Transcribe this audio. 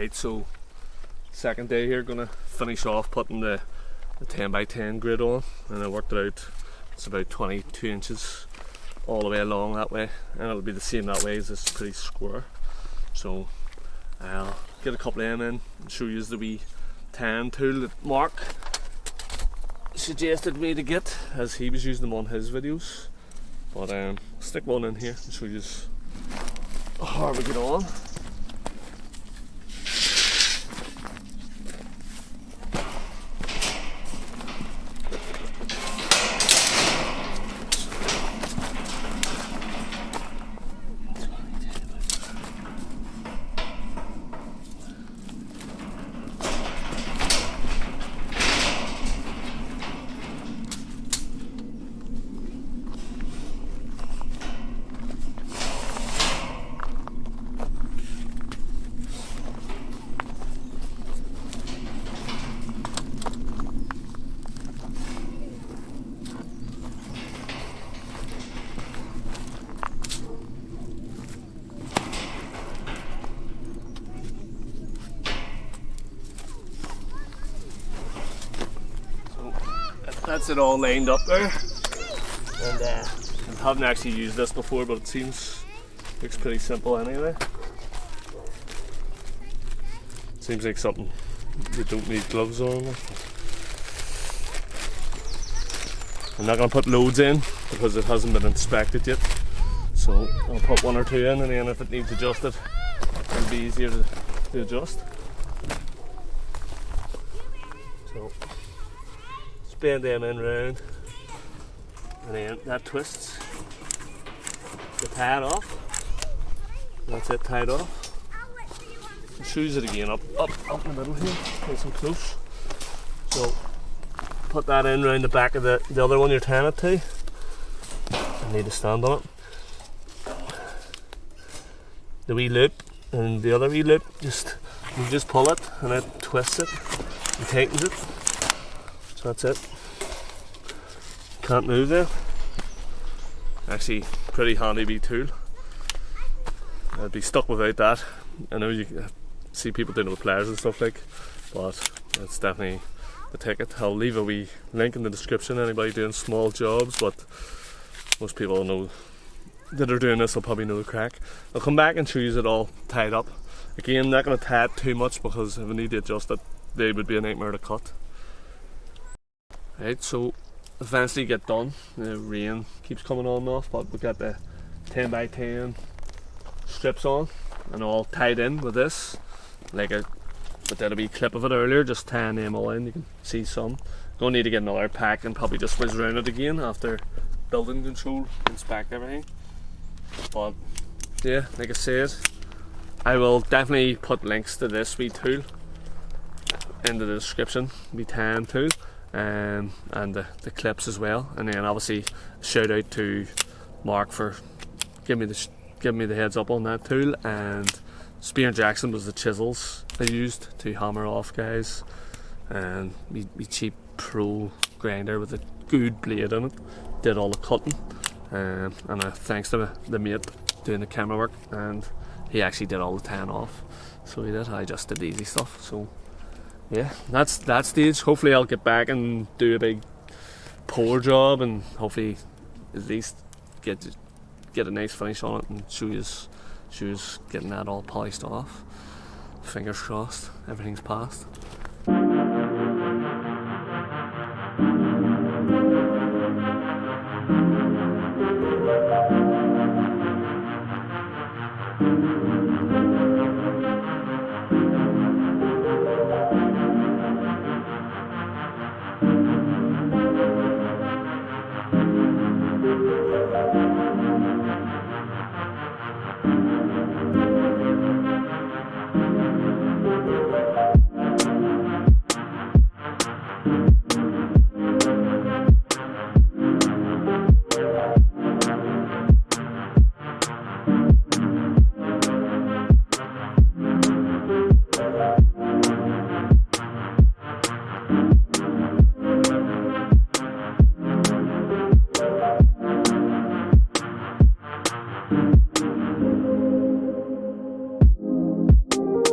Right, so second day here, gonna finish off putting the 10x10 grid on, and I worked it out. It's about 22 inches all the way along that way, and it'll be the same that way as this pretty square. So I'll get a couple of them in and show you the wee tan tool that Mark suggested me to get, as he was using them on his videos. But stick one in here and show you how we get on. That's it all lined up there, and I haven't actually used this before, but it looks pretty simple anyway. Seems like something you don't need gloves on. I'm not going to put loads in because it hasn't been inspected yet, so I'll put one or two in, and then if it needs adjusted, it'll be easier to adjust. So bend them in round, and then that twists the pad off. That's it, tied off. And shoes it again up in the middle here, nice and close. So put that in round the back of the other one you're tying it to. I need to stand on it. The wee loop and the other wee loop, you just pull it and it twists it and tightens it. So that's it. Can't move there. Actually, pretty handy wee tool. I'd be stuck without that. I know you see people doing it with pliers and stuff like, but it's definitely the ticket. I'll leave a wee link in the description. Anybody doing small jobs, but most people know that are doing this will probably know the crack. I'll come back and show you it all tied up. Again, not going to tie it too much because if I need to adjust it, they would be a nightmare to cut. Right, so eventually get done. The rain keeps coming on and off, but we got the 10x10 strips on and all tied in with this. But did a wee clip of it earlier, just tying them all in. You can see some. Gonna need to get another pack and probably just whiz around it again after building control, inspect everything. But yeah, like I said, I will definitely put links to this wee tool in the description, wee tan tool. And the clips as well, and then obviously shout out to Mark for giving me the heads up on that tool. And Spear and Jackson was the chisels I used to hammer off guys, and me cheap pro grinder with a good blade in it did all the cutting. And thanks to the mate doing the camera work, and he actually did all the tan off, so he did. I just did the easy stuff. So yeah, that's that stage. Hopefully I'll get back and do a big pour job, and hopefully at least get a nice finish on it and show you getting that all polished off. Fingers crossed, everything's passed. you.